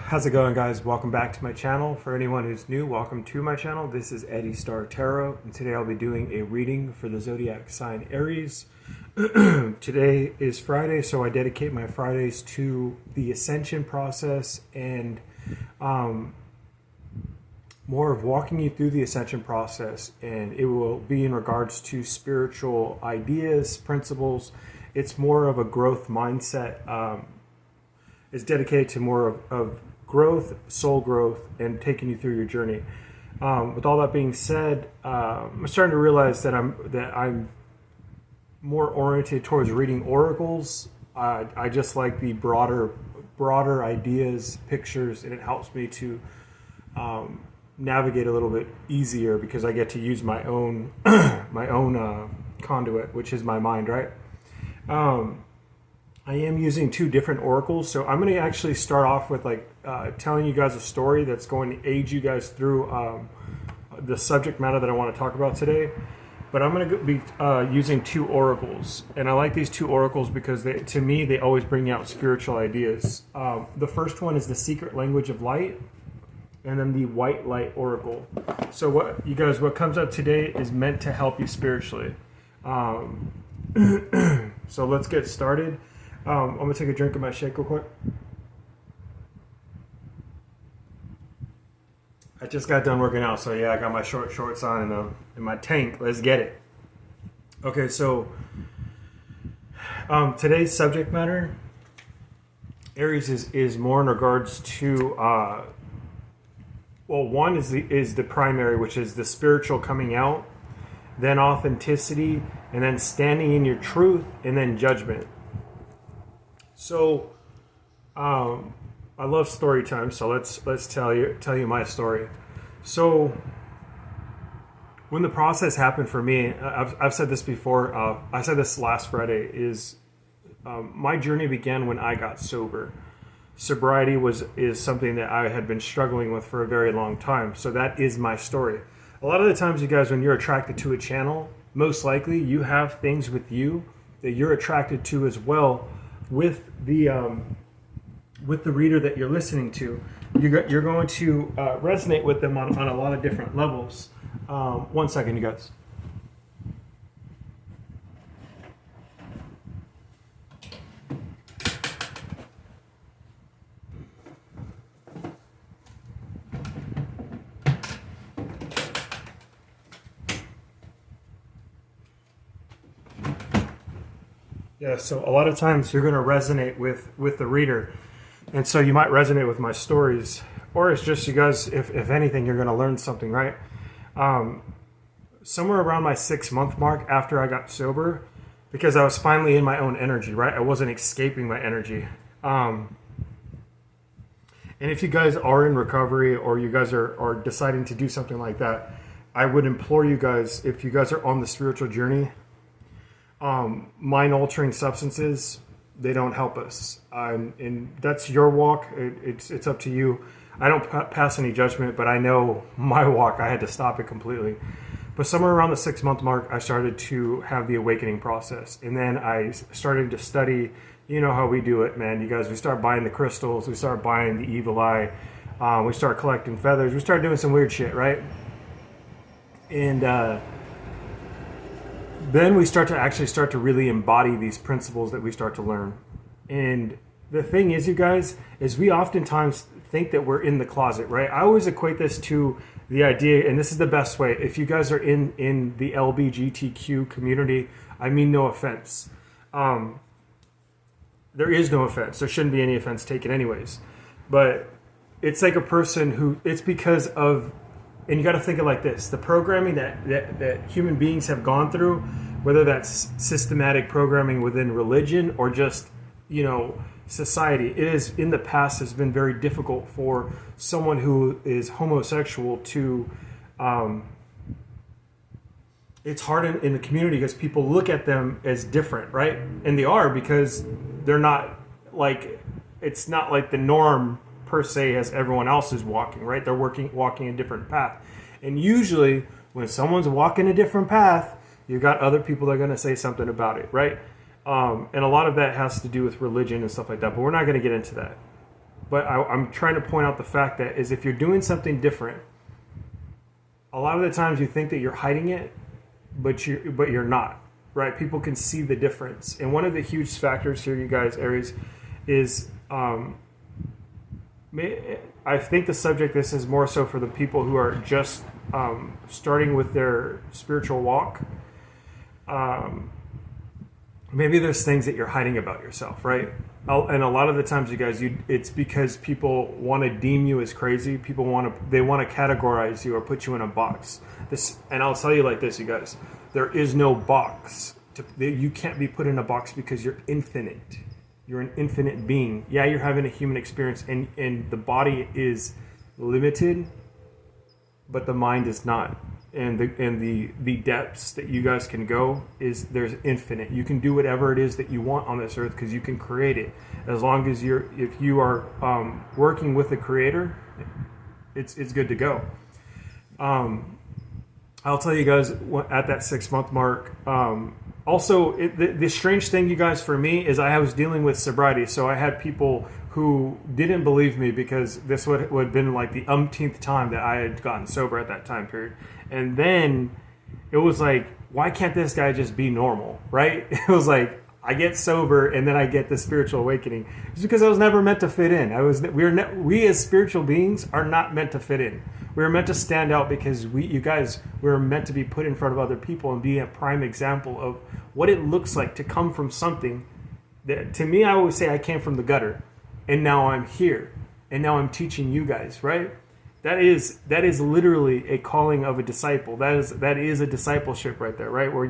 How's it going, guys? Welcome back to my channel. For anyone who's new, welcome to my channel. This is Eddie Star Tarot, and today I'll be doing a reading for the zodiac sign Aries. Today is Friday, so I dedicate my Fridays to the ascension process and more of walking you through the ascension process, and it will be in regards to spiritual ideas, principles. It's more of a growth mindset. It's dedicated to more of growth, soul growth, and taking you through your journey. With all that being said, I'm starting to realize that I'm more oriented towards reading oracles. I just like the broader ideas, pictures, and it helps me to navigate a little bit easier because I get to use my own conduit, which is my mind, right? I am using two different oracles, so I'm going to actually start off with telling you guys a story that's going to aid you guys through the subject matter that I want to talk about today. But I'm going to be using two oracles, and I like these two oracles because to me they always bring out spiritual ideas. The first one is the Secret Language of Light, and then the White Light Oracle. So what comes up today is meant to help you spiritually. So let's get started. I'm going to take a drink of my shake real quick. I just got done working out, so yeah, I got my shorts on and my tank. Let's get it. Okay, so today's subject matter, Aries, is more in regards to, one is the primary, which is the spiritual coming out, then authenticity, and then standing in your truth, and then judgment. So, I love story time. So let's tell you my story. So, when the process happened for me, I've said this before. I said this last Friday. My journey began when I got sober. Sobriety is something that I had been struggling with for a very long time. So that is my story. A lot of the times, you guys, when you're attracted to a channel, most likely you have things with you that you're attracted to as well. With the reader that you're listening to, you're going to resonate with them on a lot of different levels. 1 second, you guys. Yeah, so a lot of times you're going to resonate with the reader. And so you might resonate with my stories. Or it's just you guys, if anything, you're going to learn something, right? Somewhere around my 6-month mark after I got sober, because I was finally in my own energy, right? I wasn't escaping my energy. And if you guys are in recovery or you guys are deciding to do something like that, I would implore you guys, if you guys are on the spiritual journey, mind-altering substances, they don't help us, and that's your walk. It's up to you. I don't pass any judgment, but I know my walk, I had to stop it completely. But somewhere around the 6-month mark, I started to have the awakening process, and then I started to study. You know how we do it, man. You guys, we start buying the crystals, we start buying the evil eye, we start collecting feathers, we start doing some weird shit, right? And then we start to really embody these principles that we start to learn. And the thing is, you guys, is we oftentimes think that we're in the closet, right? I always equate this to the idea, and this is the best way. If you guys are in the LGBTQ community, I mean no offense. There is no offense. There shouldn't be any offense taken anyways. But it's like a person who, it's because of, and you got to think of it like this: the programming that human beings have gone through, whether that's systematic programming within religion or just, society, it is in the past has been very difficult for someone who is homosexual to. It's hard in the community because people look at them as different, right? And they are, because they're not it's not like the norm per se as everyone else is walking, right? They're walking a different path. And usually when someone's walking a different path, you've got other people that are going to say something about it, right? And a lot of that has to do with religion and stuff like that, but we're not going to get into that. But I'm trying to point out the fact that is if you're doing something different, a lot of the times you think that you're hiding it, but you're not, right? People can see the difference. And one of the huge factors here, you guys, Aries, is I think the subject, this is more so for the people who are just starting with their spiritual walk. Maybe there's things that you're hiding about yourself, right? And a lot of the times, you guys, it's because people want to deem you as crazy. People want to categorize you or put you in a box. And I'll tell you like this, you guys, there is no box. You can't be put in a box because you're infinite. You're an infinite being. Yeah, you're having a human experience, and the body is limited, but the mind is not. And the depths that you guys can go there's infinite. You can do whatever it is that you want on this earth because you can create it. As long as if you are working with the Creator, it's good to go. I'll tell you guys at that 6-month mark. Also, the strange thing, you guys, for me is I was dealing with sobriety, so I had people who didn't believe me because this would have been like the umpteenth time that I had gotten sober at that time period. And then it was like, why can't this guy just be normal, right? It was like, I get sober and then I get the spiritual awakening. It's because I was never meant to fit in. We as spiritual beings are not meant to fit in. We were meant to stand out because we were meant to be put in front of other people and be a prime example of what it looks like to come from something that, to me, I always say I came from the gutter. And now I'm here, and now I'm teaching you guys, right? That is literally a calling of a disciple. That is a discipleship right there, right? Where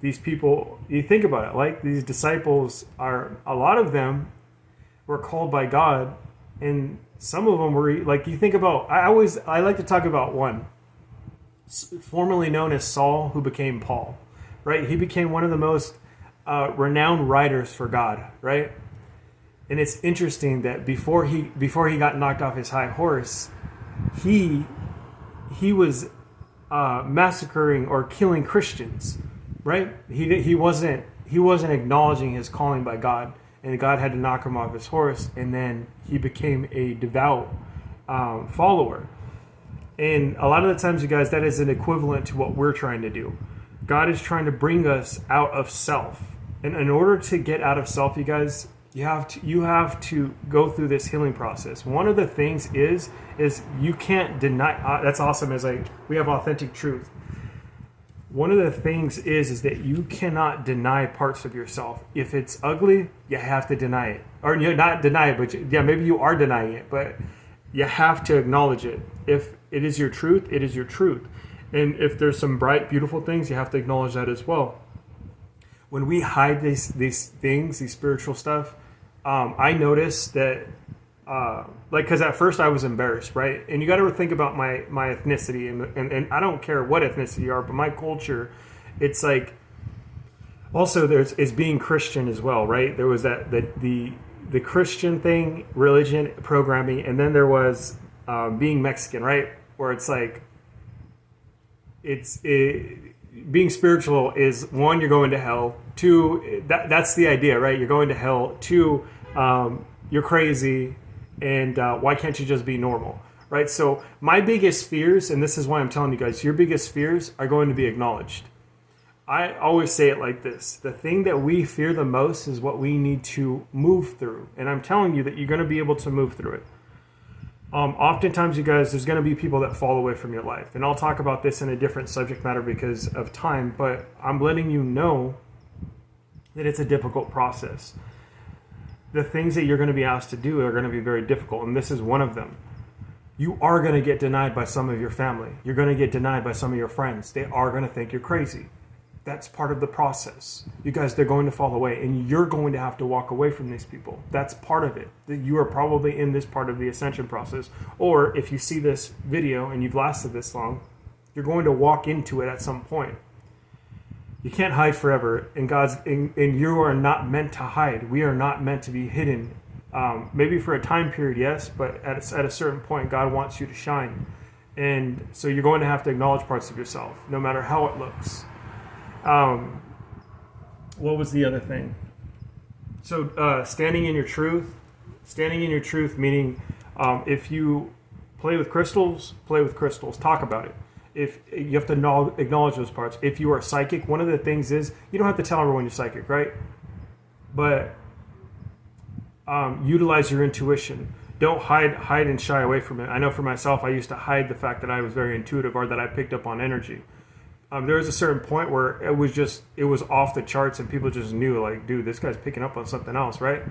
these people, you think about it, like these disciples a lot of them were called by God, and some of them were like, you think about, I like to talk about one, formerly known as Saul, who became Paul, right? He became one of the most renowned writers for God, right? And it's interesting that before he got knocked off his high horse, he was massacring or killing Christians, right? He wasn't acknowledging his calling by God, and God had to knock him off his horse, and then he became a devout follower. And a lot of the times, you guys, that is an equivalent to what we're trying to do. God is trying to bring us out of self, and in order to get out of self, you guys, you have to go through this healing process. One of the things is you can't deny. That's awesome. We have authentic truth. One of the things is that you cannot deny parts of yourself. If it's ugly, you have to deny it, or you not deny it, but maybe you are denying it, but you have to acknowledge it. If it is your truth, it is your truth. And if there's some bright, beautiful things, you have to acknowledge that as well. When we hide these things, these spiritual stuff, I noticed that, because at first I was embarrassed, right? And you got to think about my ethnicity, and I don't care what ethnicity you are, but my culture, it's like, also is being Christian as well, right? There was the Christian thing, religion, programming, and then there was being Mexican, right? Where it's like, being spiritual is, one, you're going to hell. Two, that's the idea, right? You're going to hell. Two, you're crazy, and why can't you just be normal, right? So my biggest fears, and this is why I'm telling you guys, your biggest fears are going to be acknowledged. I always say it like this: the thing that we fear the most is what we need to move through, and I'm telling you that you're going to be able to move through it. Oftentimes, you guys, there's going to be people that fall away from your life, and I'll talk about this in a different subject matter because of time, but I'm letting you know that it's a difficult process. The things that you're going to be asked to do are going to be very difficult, and this is one of them. You are going to get denied by some of your family. You're going to get denied by some of your friends. They are going to think you're crazy. That's part of the process. You guys, they're going to fall away, and you're going to have to walk away from these people. That's part of it. You are probably in this part of the ascension process. Or if you see this video and you've lasted this long, you're going to walk into it at some point. You can't hide forever, and you are not meant to hide. We are not meant to be hidden. Maybe for a time period, yes, but at a certain point, God wants you to shine. And so you're going to have to acknowledge parts of yourself, no matter how it looks. What was the other thing? So standing in your truth, Standing in your truth, meaning if you play with crystals, talk about it. If you have to acknowledge those parts. If you are psychic, one of the things is you don't have to tell everyone you're psychic, right? But utilize your intuition. Don't hide and shy away from it. I know for myself, I used to hide the fact that I was very intuitive or that I picked up on energy. There was a certain point where it was off the charts and people just knew, like, dude, this guy's picking up on something else, right?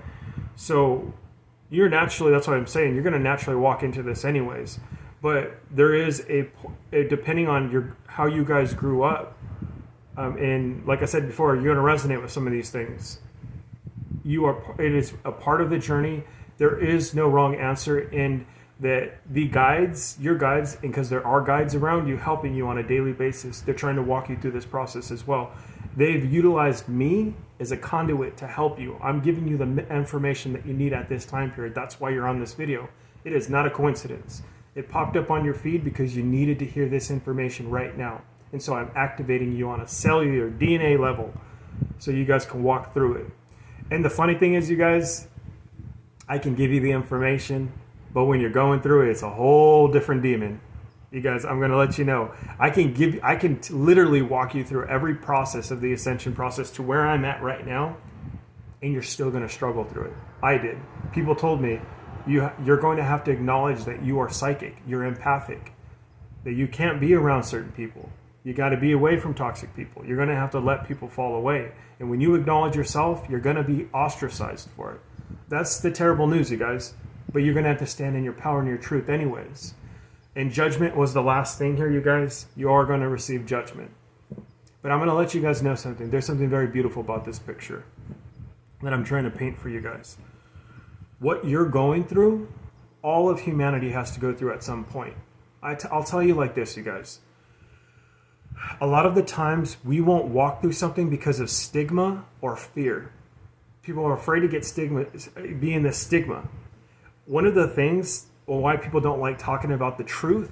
So you're naturally, that's what I'm saying, you're going to naturally walk into this anyways. But there is a depending on how you guys grew up, and like I said before, you're going to resonate with some of these things. It is a part of the journey. There is no wrong answer, and that the guides, your guides, and because there are guides around you helping you on a daily basis, they're trying to walk you through this process as well. They've utilized me as a conduit to help you. I'm giving you the information that you need at this time period. That's why you're on this video. It is not a coincidence. It popped up on your feed because you needed to hear this information right now. And so I'm activating you on a cellular DNA level so you guys can walk through it. And the funny thing is, you guys, I can give you the information, but when you're going through it, it's a whole different demon. You guys, I'm going to let you know. I can literally walk you through every process of the ascension process to where I'm at right now, and you're still going to struggle through it. I did. People told me, you're going to have to acknowledge that you are psychic, you're empathic, that you can't be around certain people. You got to be away from toxic people. You're going to have to let people fall away. And when you acknowledge yourself, you're going to be ostracized for it. That's the terrible news, you guys. But you're going to have to stand in your power and your truth anyways. And judgment was the last thing here, you guys. You are going to receive judgment. But I'm going to let you guys know something. There's something very beautiful about this picture that I'm trying to paint for you guys. What you're going through, all of humanity has to go through at some point. I'll tell you like this, you guys. A lot of the times we won't walk through something because of stigma or fear. People are afraid to get be in this stigma. One of the things why people don't like talking about the truth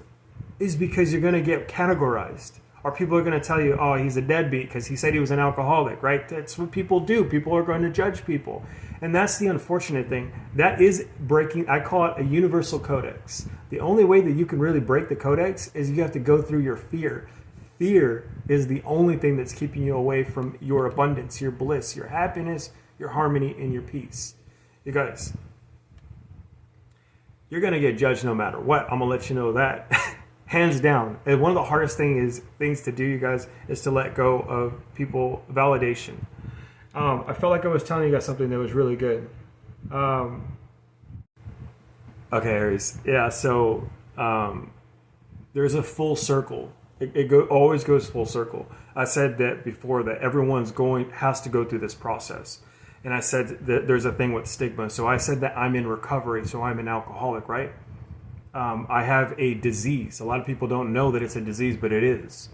is because you're going to get categorized. Or people are going to tell you, oh, he's a deadbeat because he said he was an alcoholic, right? That's what people do. People are going to judge people. And that's the unfortunate thing. That is breaking, I call it a universal codex. The only way that you can really break the codex is you have to go through your fear. Fear is the only thing that's keeping you away from your abundance, your bliss, your happiness, your harmony, and your peace. You guys, you're going to get judged no matter what. I'm going to let you know that. Hands down. And one of the hardest things to do, you guys, is to let go of people validation. I felt like I was telling you guys something that was really good. Okay, Aries. Yeah, so there's a full circle. It always goes full circle. I said that before, that everyone's has to go through this process. And I said that there's a thing with stigma. So I said that I'm in recovery, so I'm an alcoholic, right? I have a disease. A lot of people don't know that it's a disease, but it is.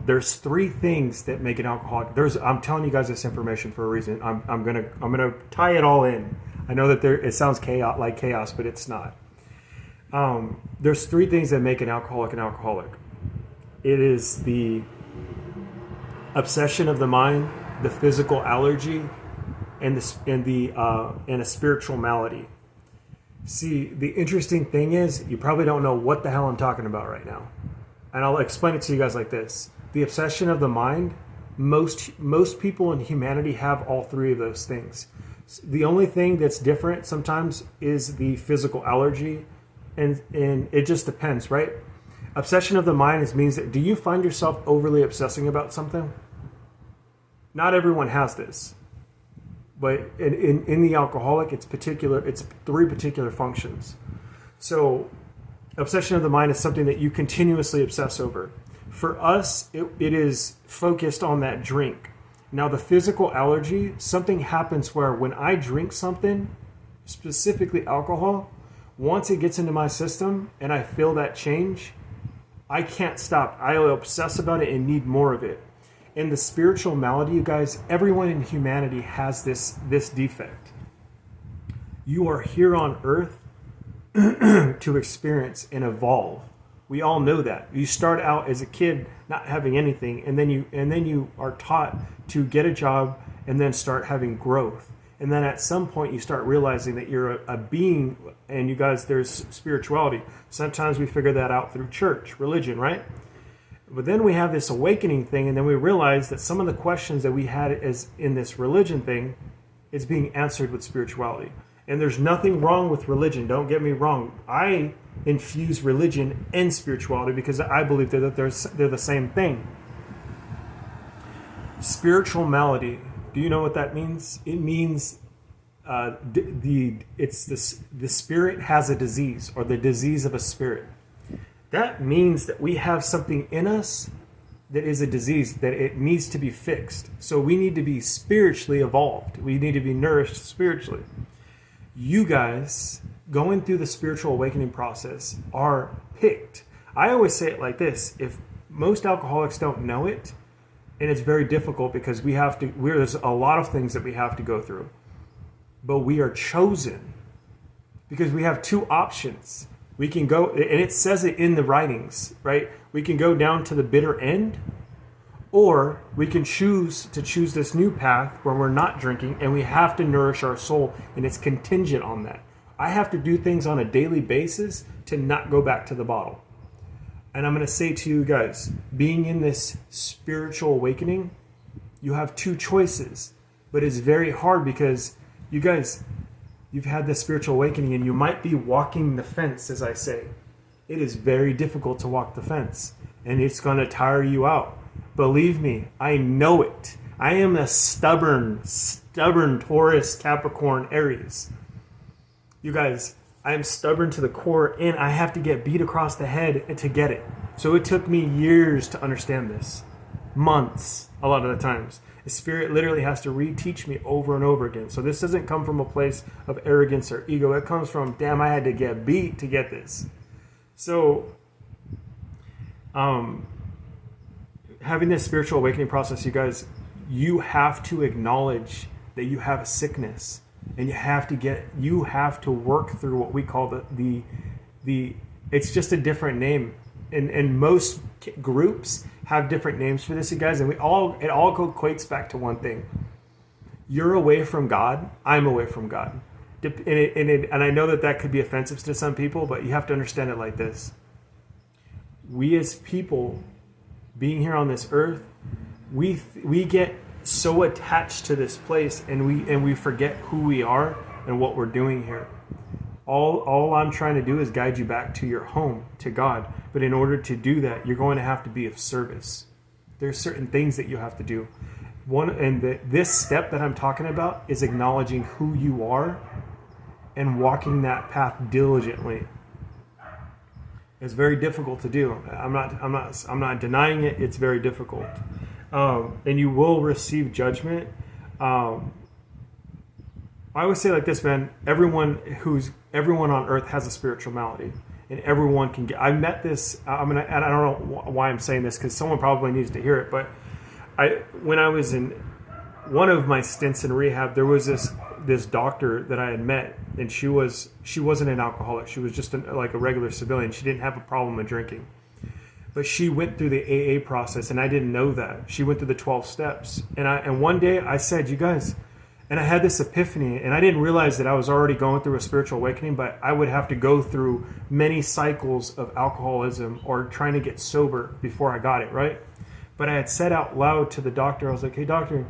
There's 3 things that make an alcoholic. I'm telling you guys this information for a reason. I'm gonna tie it all in. I know that it sounds like chaos, but it's not. There's 3 things that make an alcoholic an alcoholic. It is the obsession of the mind, the physical allergy, and a spiritual malady. See, the interesting thing is, you probably don't know what the hell I'm talking about right now. And I'll explain it to you guys like this. The obsession of the mind, most people in humanity have all 3 of those things. The only thing that's different sometimes is the physical allergy, and it just depends, right? Obsession of the mind means that, do you find yourself overly obsessing about something? Not everyone has this. But in the alcoholic, it's 3 particular functions. So obsession of the mind is something that you continuously obsess over. For us, it is focused on that drink. Now, the physical allergy, something happens where when I drink something, specifically alcohol, once it gets into my system and I feel that change, I can't stop. I'll obsess about it and need more of it. In the spiritual malady, you guys, everyone in humanity has this defect. You are here on earth to experience and evolve. We all know that. You start out as a kid not having anything, and then you are taught to get a job and then start having growth. And then at some point you start realizing that you're a being, and you guys, there's spirituality. Sometimes we figure that out through church, religion, right? But then we have this awakening thing, and then we realize that some of the questions that we had as in this religion thing is being answered with spirituality. And there's nothing wrong with religion, don't get me wrong. I infuse religion and spirituality because I believe that they're the same thing. Spiritual malady. Do you know what that means? It means the spirit has a disease, or the disease of a spirit. That means that we have something in us that is a disease, that it needs to be fixed. So we need to be spiritually evolved. We need to be nourished spiritually. You guys going through the spiritual awakening process are picked. I always say it like this: if most alcoholics don't know it, and it's very difficult because there's a lot of things that we have to go through, but we are chosen because we have two options. We can go, and it says it in the writings, right? We can go down to the bitter end, or we can choose this new path where we're not drinking, and we have to nourish our soul, and it's contingent on that. I have to do things on a daily basis to not go back to the bottle. And I'm going to say to you guys, being in this spiritual awakening, you have two choices, but it's very hard because you guys, you've had this spiritual awakening and you might be walking the fence, as I say. It is very difficult to walk the fence, and it's going to tire you out. Believe me, I know it. I am a stubborn Taurus, Capricorn, Aries. You guys, I am stubborn to the core, and I have to get beat across the head to get it. So it took me years to understand this. Months, a lot of the times. The Spirit literally has to reteach me over and over again. So this doesn't come from a place of arrogance or ego. It comes from, damn, I had to get beat to get this. So, having this spiritual awakening process, you guys, you have to acknowledge that you have a sickness, and you have to work through what we call the it's just a different name, and most groups have different names for this, you guys, and it all equates back to one thing. You're away from God. I'm away from God. And I know that could be offensive to some people, but you have to understand it like this. We as people, being here on this earth, we get so attached to this place, and we forget who we are and what we're doing here. All I'm trying to do is guide you back to your home, to God. But in order to do that, you're going to have to be of service. There's certain things that you have to do. This step that I'm talking about is acknowledging who you are and walking that path diligently. It's very difficult to do. I'm not denying it. It's very difficult, and you will receive judgment. I always say like this, man. Everyone on earth has a spiritual malady, and everyone can get. I met this. And I don't know why I'm saying this, because someone probably needs to hear it. But when I was in one of my stints in rehab, there was this doctor that I had met, and she wasn't an alcoholic. She was just like a regular civilian. She didn't have a problem with drinking, but she went through the AA process, and I didn't know that. She went through the 12 steps, and one day I said, you guys. And I had this epiphany, and I didn't realize that I was already going through a spiritual awakening, but I would have to go through many cycles of alcoholism or trying to get sober before I got it, right? But I had said out loud to the doctor, I was like, hey, doctor,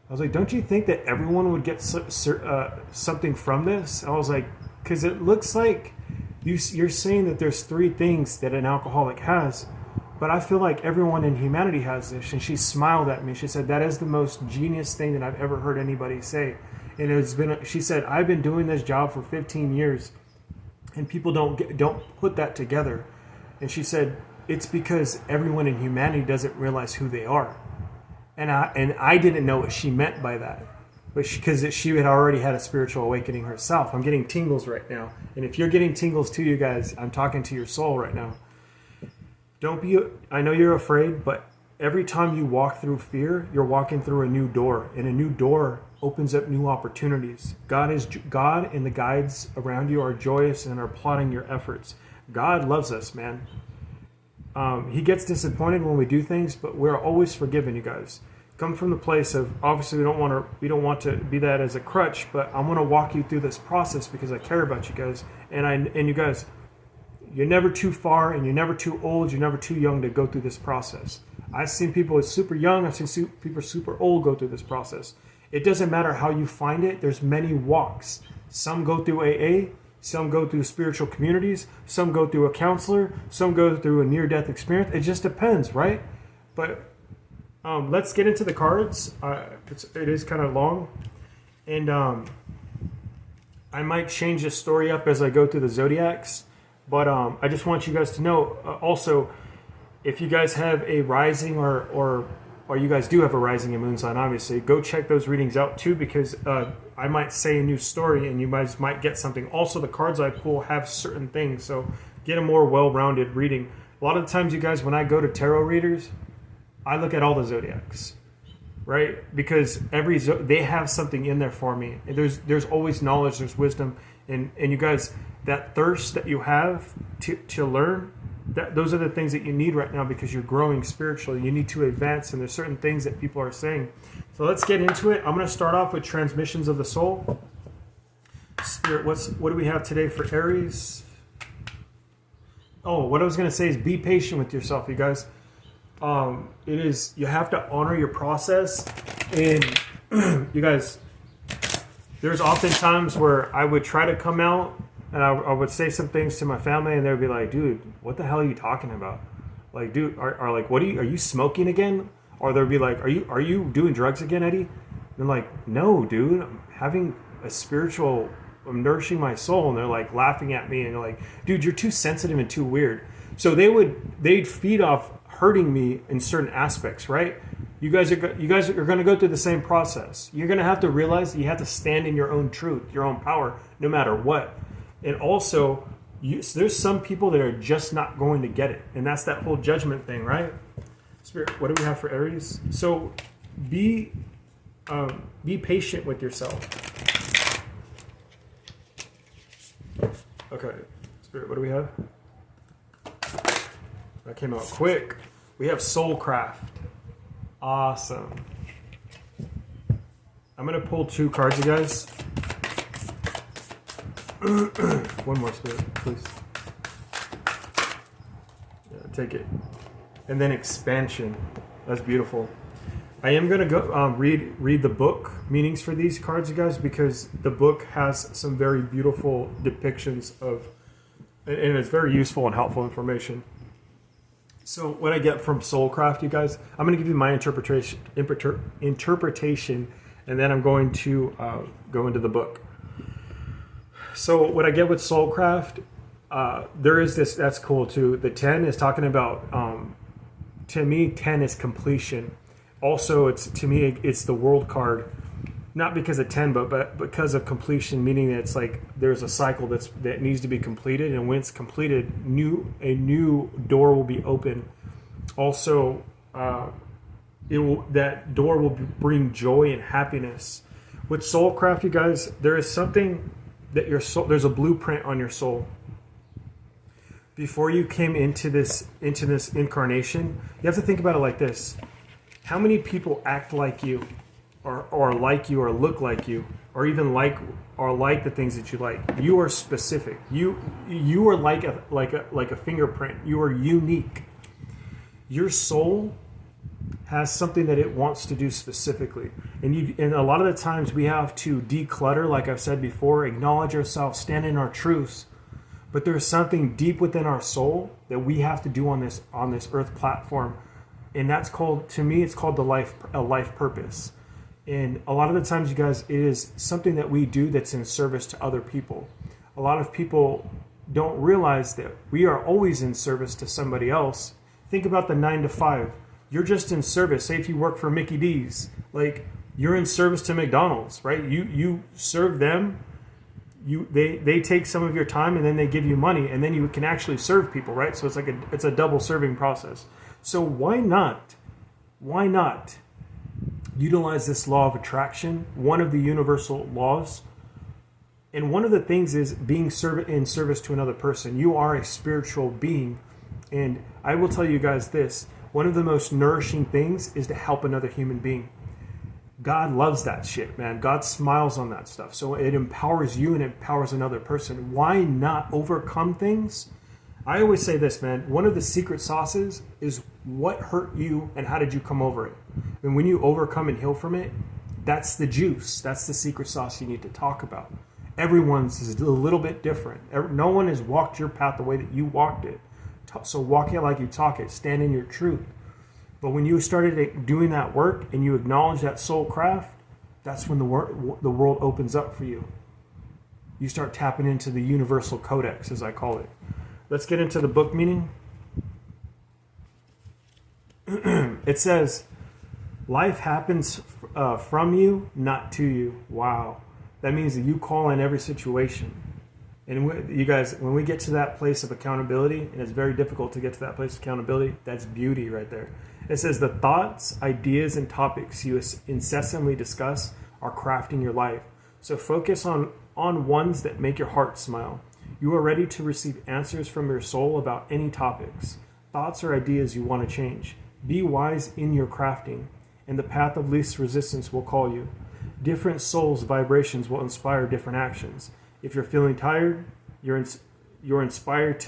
I was like, don't you think that everyone would get something from this? I was like, because it looks like you're saying that there's 3 things that an alcoholic has, but I feel like everyone in humanity has this. And she smiled at me. She said, that is the most genius thing that I've ever heard anybody say. And she said, I've been doing this job for 15 years, and people don't put that together. And she said, it's because everyone in humanity doesn't realize who they are. And I didn't know what she meant by that. But because she had already had a spiritual awakening herself. I'm getting tingles right now. And if you're getting tingles too, you guys, I'm talking to your soul right now. I know you're afraid, but every time you walk through fear, you're walking through a new door, and a new door opens up new opportunities. God and the guides around you are joyous and are plotting your efforts. God loves us, man. He gets disappointed when we do things, but we're always forgiven, you guys. come from the place of, obviously we don't want to be that as a crutch, but I want to walk you through this process because I care about you guys, and you guys, you're never too far and you're never too old, you're never too young to go through this process. I've seen people super young, I've seen people super old go through this process. It doesn't matter how you find it. There's many walks. Some go through AA, some go through spiritual communities, some go through a counselor, some go through a near-death experience. It just depends, right? But let's get into the cards. It is kind of long. And I might change the story up as I go through the zodiacs. But I just want you guys to know, also, if you guys have a rising or you guys do have a rising and moon sign, obviously, go check those readings out too, because I might say a new story and you guys might get something. Also, the cards I pull have certain things, so get a more well-rounded reading. A lot of the times, you guys, when I go to tarot readers, I look at all the zodiacs, right? Because they have something in there for me. There's always knowledge, there's wisdom, and you guys, that thirst that you have to learn, those are the things that you need right now because you're growing spiritually. You need to advance, and there's certain things that people are saying. So let's get into it. I'm going to start off with transmissions of the soul. Spirit, what do we have today for Aries? Oh, what I was going to say is be patient with yourself, you guys. You have to honor your process, and you guys, there's often times where I would try to come out and I would say some things to my family, and they would be like, "Dude, what the hell are you talking about? Like, dude, are you smoking again?" Or they'll be like, "Are you doing drugs again, Eddie?" And I'm like, "No, dude, I'm having a spiritual. I'm nourishing my soul." And they're like laughing at me, and they're like, "Dude, you're too sensitive and too weird." So they'd feed off hurting me in certain aspects, right? You guys are going to go through the same process. You're going to have to realize that you have to stand in your own truth, your own power, no matter what. And also, there's some people that are just not going to get it. And that's that whole judgment thing, right? Spirit, what do we have for Aries? So be patient with yourself. Okay, Spirit, what do we have? That came out quick. We have Soulcraft. Awesome. I'm going to pull 2 cards, you guys. One more, Spirit, please. Yeah, take it. And then Expansion. That's beautiful. I am going to go read the book meanings for these cards, you guys, because the book has some very beautiful depictions of, and it's very useful and helpful information. So what I get from Soulcraft, you guys, I'm going to give you my interpretation, and then I'm going to go into the book. So what I get with Soulcraft, there is this, that's cool too. The 10 is talking about, to me, 10 is completion. Also, to me, it's the world card, not because of 10, but because of completion, meaning that it's like there's a cycle that needs to be completed, and when it's completed, a new door will be open. Also, that door will bring joy and happiness. With Soulcraft, you guys, there is something that your soul, there's a blueprint on your soul. Before you came into this incarnation, you have to think about it like this: how many people act like you, or like you, or look like you, or even like the things that you like? You are specific. You are like a fingerprint. You are unique. Your soul has something that it wants to do specifically, and a lot of the times we have to declutter, like I've said before, acknowledge ourselves, stand in our truths. But there's something deep within our soul that we have to do on this earth platform, and that's called, to me, it's called a life purpose. And a lot of the times, you guys, it is something that we do that's in service to other people. A lot of people don't realize that we are always in service to somebody else. Think about the 9 to 5. You're just in service. Say if you work for Mickey D's, like, you're in service to McDonald's, right? You serve them. They take some of your time, and then they give you money, and then you can actually serve people, right? So it's a double serving process. So why not utilize this law of attraction, one of the universal laws? And one of the things is being in service to another person. You are a spiritual being. And I will tell you guys this: One of the most nourishing things is to help another human being. God loves that shit, man. God smiles on that stuff. So it empowers you and it empowers another person. Why not overcome things? I always say this, man. One of the secret sauces is what hurt you and how did you come over it. And when you overcome and heal from it, that's the juice. That's the secret sauce you need to talk about. Everyone's is a little bit different. No one has walked your path the way that you walked it. So walk it like you talk it. Stand in your truth. But when you started doing that work and you acknowledge that soul craft, that's when the world opens up for you. You start tapping into the universal codex, as I call it. Let's get into the book meaning. It says, life happens from you, not to you. Wow. That means that you call in every situation. And you guys, when we get to that place of accountability, and it's very difficult to get to that place of accountability, that's beauty right there. It says the thoughts, ideas, and topics you incessantly discuss are crafting your life. So focus on ones that make your heart smile. You are ready to receive answers from your soul about any topics, thoughts or ideas you want to change. Be wise in your crafting, and the path of least resistance will call you. Different souls' vibrations will inspire different actions. If you're feeling tired, your inspired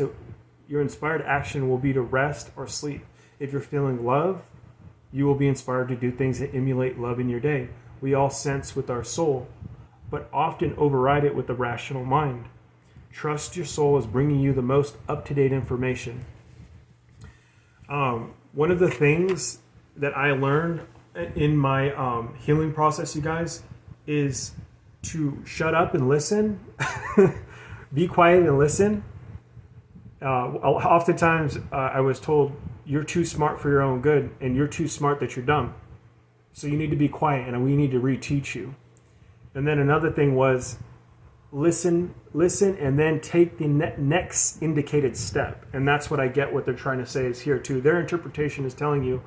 action will be to rest or sleep. If you're feeling love, you will be inspired to do things that emulate love in your day. We all sense with our soul, but often override it with the rational mind. Trust your soul is bringing you the most up-to-date information. One of the things that I learned in my healing process, you guys, is to shut up and listen. Be quiet and listen. Oftentimes I was told, you're too smart for your own good, and you're too smart that you're dumb. So you need to be quiet, and we need to reteach you. And then another thing was, listen, and then take the next indicated step. And that's what I get what they're trying to say is here too. Their interpretation is telling you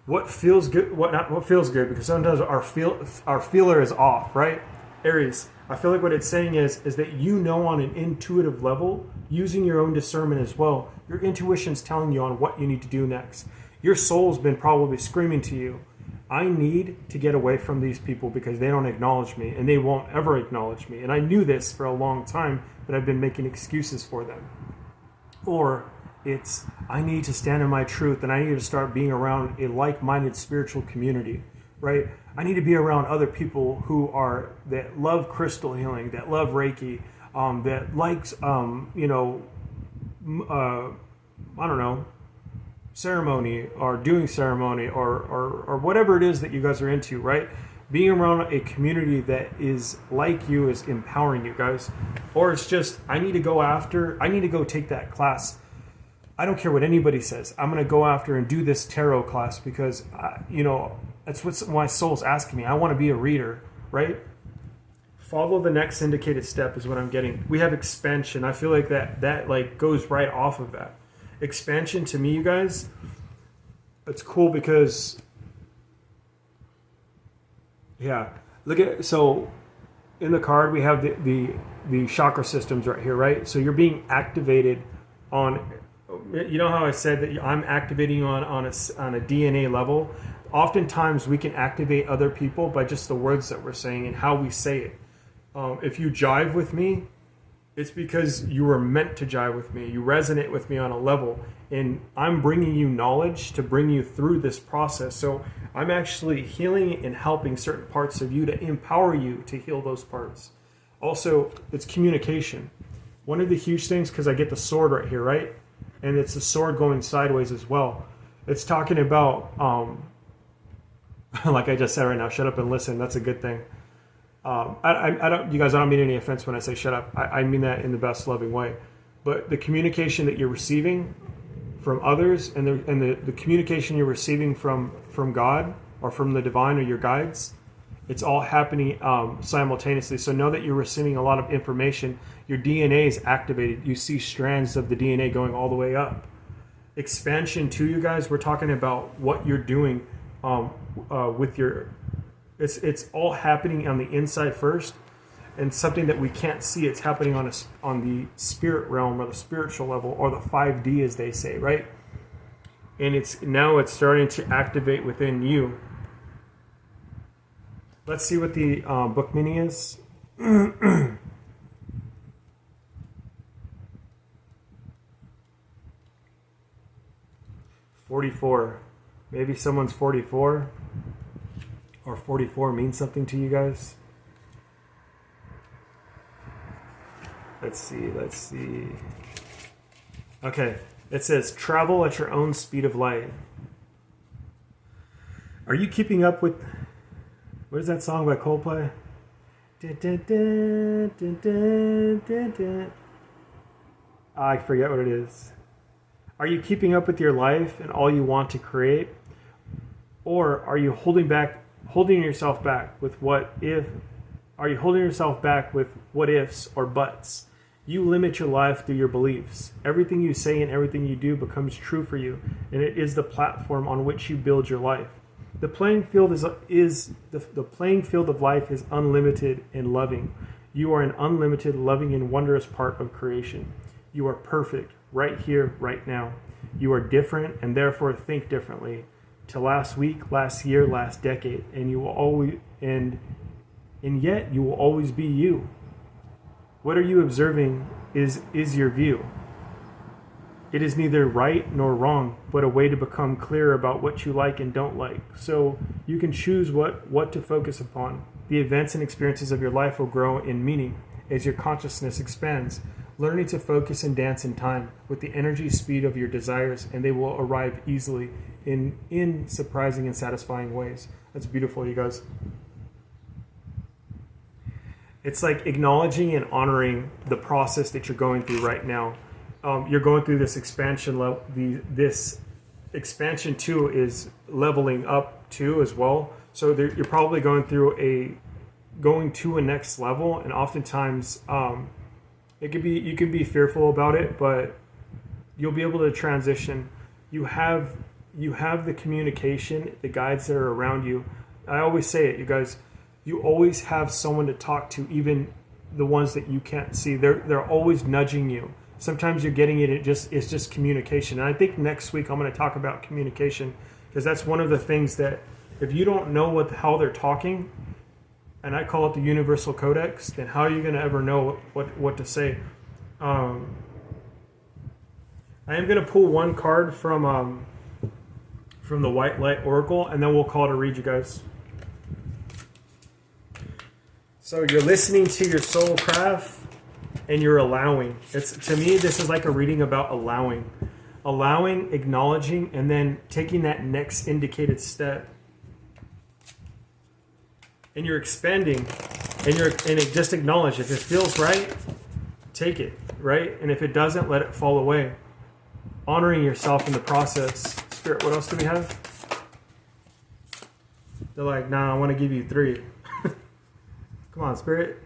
what feels good, what feels good, because sometimes our feeler is off, right? Aries, I feel like what it's saying is that you know on an intuitive level, using your own discernment as well, your intuition's telling you on what you need to do next. Your soul's been probably screaming to you, I need to get away from these people because they don't acknowledge me and they won't ever acknowledge me. And I knew this for a long time, but I've been making excuses for them. Or it's, I need to stand in my truth and I need to start being around a like-minded spiritual community, right? I need to be around other people that love crystal healing, that love Reiki, that likes, I don't know, ceremony or doing ceremony or whatever it is that you guys are into, right? Being around a community that is like you is empowering you guys. Or it's just, I need to go take that class. I don't care what anybody says. I'm going to go after and do this tarot class because, that's what my soul's asking me. I want to be a reader, right? Follow the next indicated step is what I'm getting. We have expansion. I feel like that like goes right off of that. Expansion to me, you guys, it's cool because, yeah, look at, so in the card we have the chakra systems right here, right? So you're being activated on, you know how I said that I'm activating on a DNA level? Oftentimes we can activate other people by just the words that we're saying and how we say it. If you jive with me, it's because you were meant to jive with me. You resonate with me on a level. And I'm bringing you knowledge to bring you through this process. So I'm actually healing and helping certain parts of you to empower you to heal those parts. Also, it's communication. One of the huge things, because I get the sword right here, right? And it's the sword going sideways as well. It's talking about, like I just said right now, shut up and listen. That's a good thing. I don't, you guys, I don't mean any offense when I say shut up. I mean that in the best loving way. But the communication that you're receiving from others and the communication you're receiving from God or from the divine or your guides, it's all happening simultaneously. So know that you're receiving a lot of information. Your DNA is activated. You see strands of the DNA going all the way up. Expansion too, you guys, we're talking about what you're doing with your... It's all happening on the inside first, and something that we can't see. It's happening on the spirit realm or the spiritual level or the 5D, as they say, right? and it's starting to activate within you. Let's see what the book meaning is. 44. Maybe someone's 44, or 44 means something to you guys. Let's see. Okay, it says, travel at your own speed of light. Are you keeping up with, what is that song by Coldplay? I forget what it is. Are you keeping up with your life and all you want to create? Or are you holding yourself back with what ifs or buts? You limit your life through your beliefs. Everything you say and everything you do becomes true for you, and it is the platform on which you build your life. The playing field the playing field of life is unlimited and loving. You are an unlimited, loving, and wondrous part of creation. You are perfect right here, right now. You are different and therefore think differently to last week, last year, last decade, and you will always and yet you will always be you. What are you observing is your view. It is neither right nor wrong, but a way to become clear about what you like and don't like. So you can choose what to focus upon. The events and experiences of your life will grow in meaning as your consciousness expands, learning to focus and dance in time with the energy speed of your desires, and they will arrive easily in surprising and satisfying ways. That's beautiful, you guys. It's like acknowledging and honoring the process that you're going through right now. You're going through this expansion level. This expansion too is leveling up too as well. So you're probably going to a next level, and oftentimes you can be fearful about it, but you'll be able to transition. You have the communication, the guides that are around you. I always say it, you guys. You always have someone to talk to, even the ones that you can't see. They're always nudging you. Sometimes you're getting it. It's just communication. And I think next week I'm going to talk about communication, because that's one of the things that if you don't know how they're talking, and I call it the universal codex, then how are you going to ever know what to say? I am going to pull one card from the White Light Oracle, and then we'll call it a read, you guys. So you're listening to your soul craft, and you're allowing. To me, this is like a reading about allowing, acknowledging, and then taking that next indicated step. And you're expanding, and just acknowledge. If it feels right, take it, right? And if it doesn't, let it fall away. Honoring yourself in the process. Spirit, what else do we have? They're like, nah, I want to give you 3. Come on, Spirit.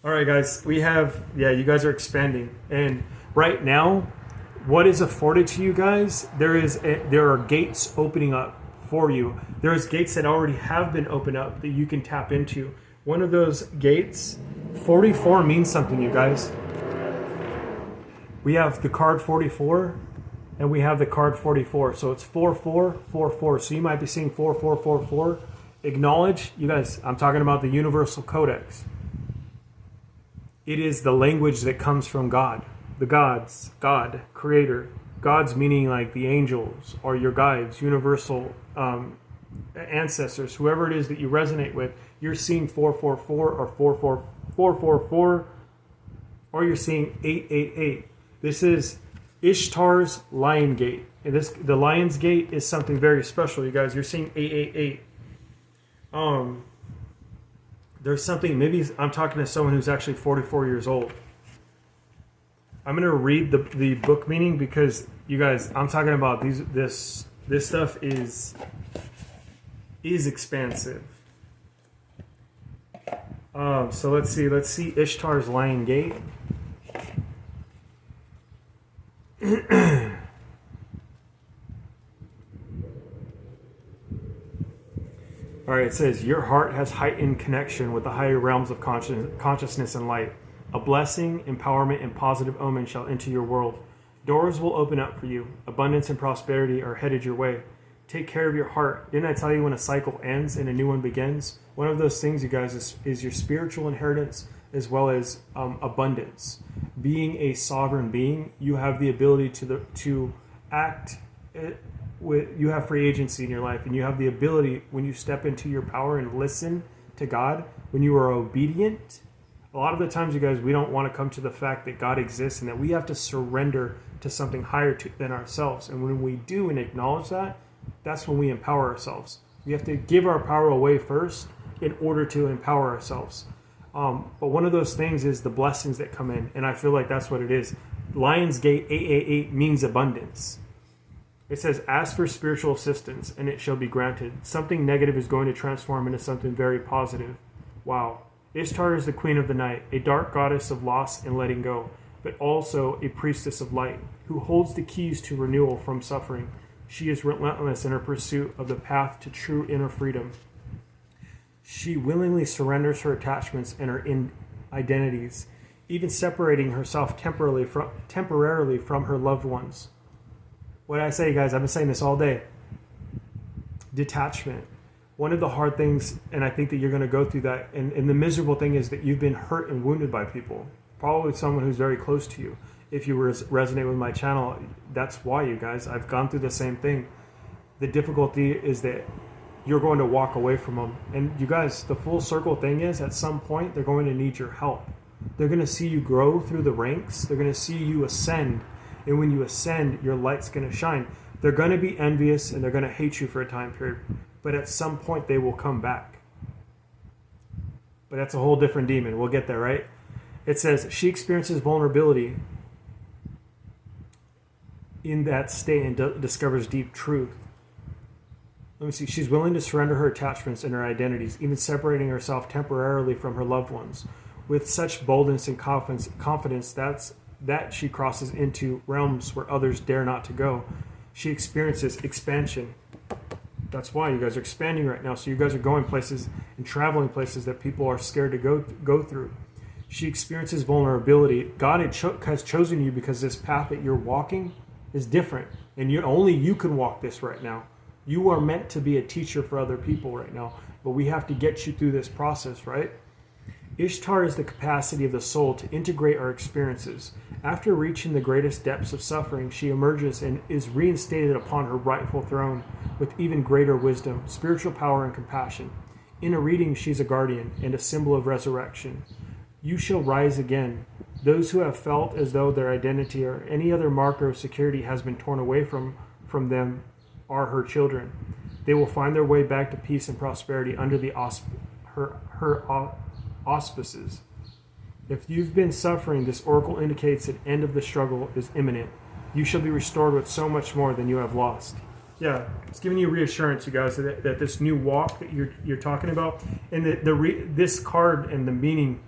All right, guys, you guys are expanding. And right now, what is afforded to you guys, there are gates opening up for you. There's gates that already have been opened up that you can tap into. One of those gates, 44 means something, you guys. We have the card 44, and we have the card 44. So it's 4444. So you might be seeing 4444. Acknowledge, you guys, I'm talking about the universal codex. It is the language that comes from God, the gods, God, creator. Gods meaning like the angels or your guides, universal ancestors, whoever it is that you resonate with. You're seeing 444 or 444, or you're seeing 888. This is Ishtar's Lion Gate. And the Lion's Gate is something very special, you guys. You're seeing 888. There's something, maybe I'm talking to someone who's actually 44 years old. I'm going to read the book meaning, because you guys, I'm talking about this stuff is expansive. So let's see Ishtar's Lion Gate. All right, it says, your heart has heightened connection with the higher realms of consciousness and light. A blessing, empowerment, and positive omen shall enter your world. Doors will open up for you. Abundance and prosperity are headed your way. Take care of your heart. Didn't I tell you when a cycle ends and a new one begins? One of those things, you guys, is your spiritual inheritance as well as abundance. Being a sovereign being, you have the ability to act you have free agency in your life, and you have the ability, when you step into your power and listen to God, when you are obedient. A lot of the times, you guys, we don't want to come to the fact that God exists and that we have to surrender to something higher than ourselves. And when we do and acknowledge that, that's when we empower ourselves. We have to give our power away first in order to empower ourselves. But one of those things is the blessings that come in, and I feel like that's what it is. Lionsgate 888 means abundance. It says, ask for spiritual assistance, and it shall be granted. Something negative is going to transform into something very positive. Wow. Ishtar is the queen of the night, a dark goddess of loss and letting go, but also a priestess of light, who holds the keys to renewal from suffering. She is relentless in her pursuit of the path to true inner freedom. She willingly surrenders her attachments and her identities, even separating herself temporarily from her loved ones. What did I say, guys? I've been saying this all day. Detachment. One of the hard things, and I think that you're going to go through that, and the miserable thing is that you've been hurt and wounded by people. Probably someone who's very close to you. If you resonate with my channel, that's why, you guys. I've gone through the same thing. The difficulty is that you're going to walk away from them. And you guys, the full circle thing is, at some point, they're going to need your help. They're going to see you grow through the ranks. They're going to see you ascend. And when you ascend, your light's going to shine. They're going to be envious and they're going to hate you for a time period. But at some point, they will come back. But that's a whole different demon. We'll get there, right? It says, she experiences vulnerability in that state and discovers deep truth. Let me see. She's willing to surrender her attachments and her identities, even separating herself temporarily from her loved ones. With such boldness and confidence, that she crosses into realms where others dare not to go. She experiences expansion. That's why you guys are expanding right now. So you guys are going places and traveling places that people are scared to go through. She experiences vulnerability. God has chosen you because this path that you're walking is different. And only you can walk this right now. You are meant to be a teacher for other people right now. But we have to get you through this process, right? Ishtar is the capacity of the soul to integrate our experiences. After reaching the greatest depths of suffering, she emerges and is reinstated upon her rightful throne with even greater wisdom, spiritual power, and compassion. In a reading, she's a guardian and a symbol of resurrection. You shall rise again. Those who have felt as though their identity or any other marker of security has been torn away from them are her children. They will find their way back to peace and prosperity under the her auspices. If you've been suffering, this oracle indicates that end of the struggle is imminent. You shall be restored with so much more than you have lost. Yeah, it's giving you reassurance, you guys, that this new walk that you're talking about, and this card and the meaning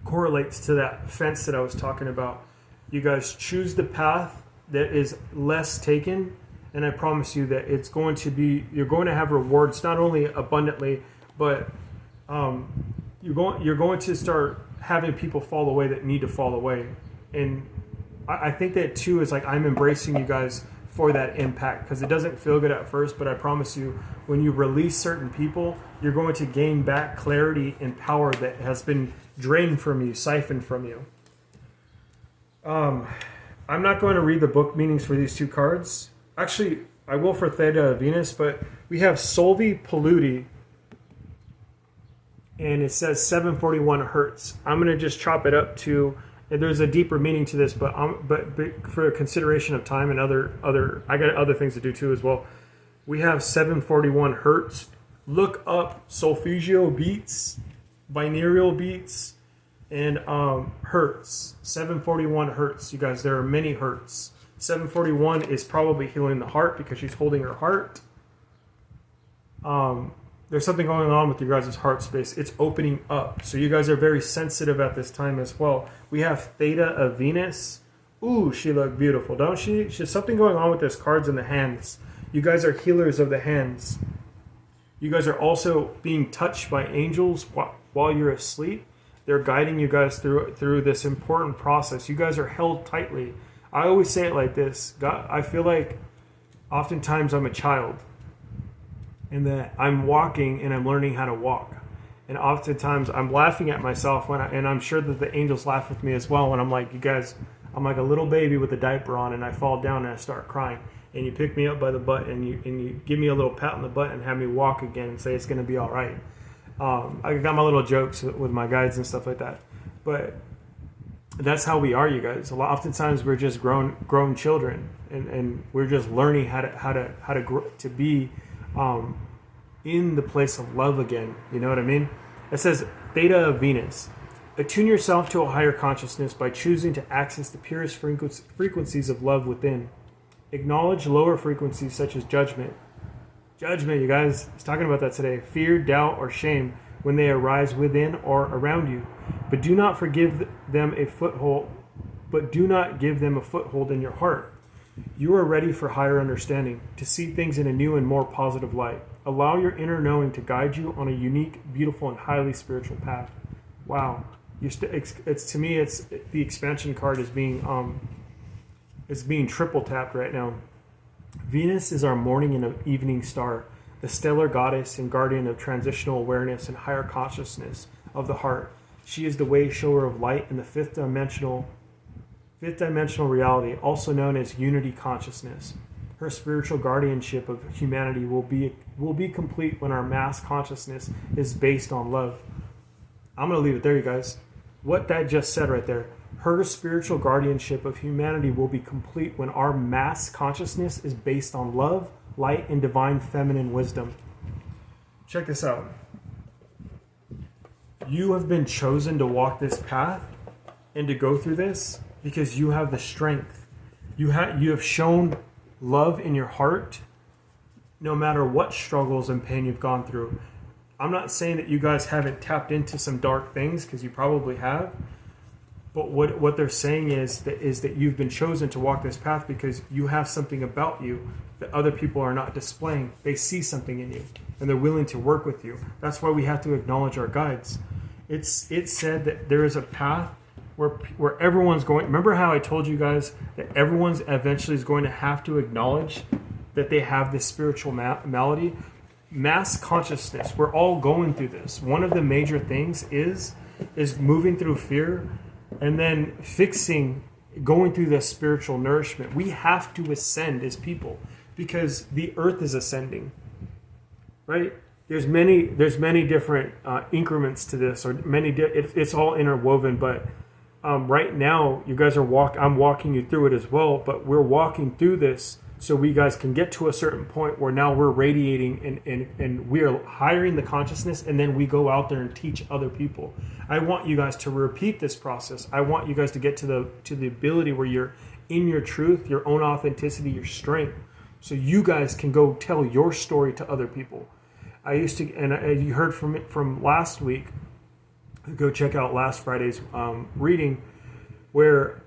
correlates to that fence that I was talking about. You guys choose the path that is less taken, and I promise you that it's going to be, you're going to have rewards not only abundantly, but you're going to start having people fall away that need to fall away. And I think that too is like, I'm embracing you guys for that impact, because it doesn't feel good at first, but I promise you, when you release certain people, you're going to gain back clarity and power that has been drained from you, siphoned from you. I'm not going to read the book meanings for these two cards. Actually, I will for Theta of Venus, but we have Solvi Polluti, and it says 741 hertz. I'm going to just chop it up to, and there's a deeper meaning to this, but for consideration of time and other, I got other things to do too as well. We have 741 hertz. Look up solfeggio beats, binaural beats, and hertz. 741 hertz. You guys, there are many hertz. 741 is probably healing the heart because she's holding her heart. There's something going on with your guys' heart space. It's opening up. So you guys are very sensitive at this time as well. We have Theta of Venus. Ooh, she looked beautiful, don't she? There's something going on with this cards in the hands. You guys are healers of the hands. You guys are also being touched by angels while you're asleep. They're guiding you guys through this important process. You guys are held tightly. I always say it like this. God, I feel like oftentimes I'm a child, and that I'm walking and I'm learning how to walk. And oftentimes I'm laughing at myself and I'm sure that the angels laugh with me as well when I'm like, you guys, I'm like a little baby with a diaper on and I fall down and I start crying. And you pick me up by the butt and you give me a little pat on the butt and have me walk again and say it's going to be all right. I got my little jokes with my guides and stuff like that. But that's how we are, you guys. Oftentimes we're just grown children and we're just learning how to grow, to be in the place of love again. You know what I mean? It says, Theta of Venus. Attune yourself to a higher consciousness by choosing to access the purest frequencies of love within. Acknowledge lower frequencies such as judgment. Judgment, you guys. I was talking about that today. Fear, doubt, or shame when they arise within or around you. But do not give them a foothold in your heart. You are ready for higher understanding, to see things in a new and more positive light. Allow your inner knowing to guide you on a unique, beautiful, and highly spiritual path. Wow. It's to me, it's the expansion card is being triple tapped right now. Venus is our morning and evening star, the stellar goddess and guardian of transitional awareness and higher consciousness of the heart. She is the way shower of light in the fifth dimensional reality, also known as unity consciousness. Her spiritual guardianship of humanity will be complete when our mass consciousness is based on love. I'm going to leave it there, you guys. What that just said right there. Her spiritual guardianship of humanity will be complete when our mass consciousness is based on love, light, and divine feminine wisdom. Check this out. You have been chosen to walk this path and to go through this because you have the strength. You have shown love in your heart no matter what struggles and pain you've gone through. I'm not saying that you guys haven't tapped into some dark things, because you probably have. But what they're saying is that you've been chosen to walk this path because you have something about you that other people are not displaying. They see something in you and they're willing to work with you. That's why we have to acknowledge our guides. It's said that there is a path where everyone's going. Remember how I told you guys that everyone's eventually is going to have to acknowledge that they have this spiritual malady? Mass consciousness. We're all going through this. One of the major things is moving through fear and then going through the spiritual nourishment. We have to ascend as people because the earth is ascending, right? There's many different increments to this, or it's all interwoven. But right now, you guys I'm walking you through it as well. But we're walking through this so we guys can get to a certain point where now we're radiating and we're hiring the consciousness, and then we go out there and teach other people. I want you guys to repeat this process. I want you guys to get to the ability where you're in your truth, your own authenticity, your strength, so you guys can go tell your story to other people. You heard from last week. Go check out last Friday's reading, where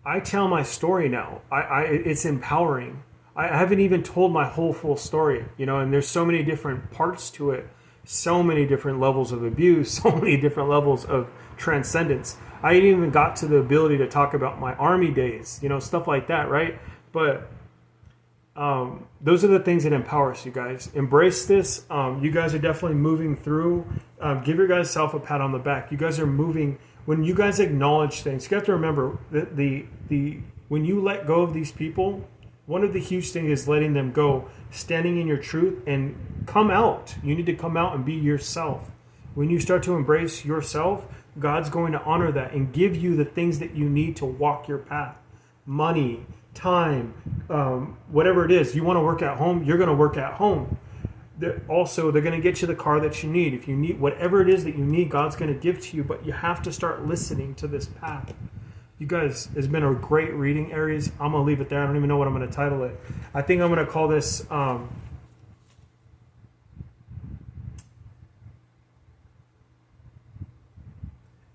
I tell my story now. It's empowering. I haven't even told my whole full story, and there's so many different parts to it, so many different levels of abuse, so many different levels of transcendence. I ain't even got to the ability to talk about my army days, stuff like that, right? But those are the things that empower us, you guys. Embrace this. You guys are definitely moving through. Give your guys self a pat on the back. You guys are moving. When you guys acknowledge things, you have to remember that when you let go of these people, one of the huge things is letting them go, standing in your truth, and come out. You need to come out and be yourself. When you start to embrace yourself, God's going to honor that and give you the things that you need to walk your path. Money, time, whatever it is. You want to work at home, you're going to work at home. They're going to get you the car that you need. If you need whatever it is that you need, God's going to give to you, but you have to start listening to this path. You guys, it's been a great reading, Aries. I'm going to leave it there. I don't even know what I'm going to title it. I think I'm going to call this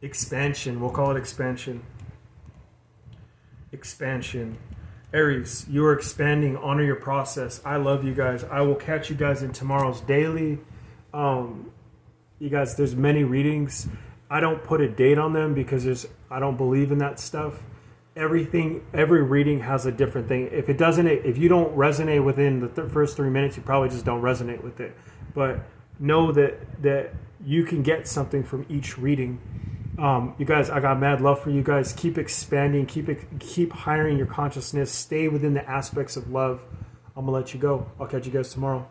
Expansion. We'll call it Expansion. Expansion. Aries, you are expanding. Honor your process. I love you guys. I will catch you guys in tomorrow's daily. You guys, there's many readings. I don't put a date on them because I don't believe in that stuff. every reading has a different thing. If you don't resonate within the first 3 minutes, you probably just don't resonate with it. But know that you can get something from each reading. You guys, I got mad love for you guys. Keep expanding, keep hiring your consciousness. Stay within the aspects of love. I'm gonna let you go. I'll catch you guys tomorrow.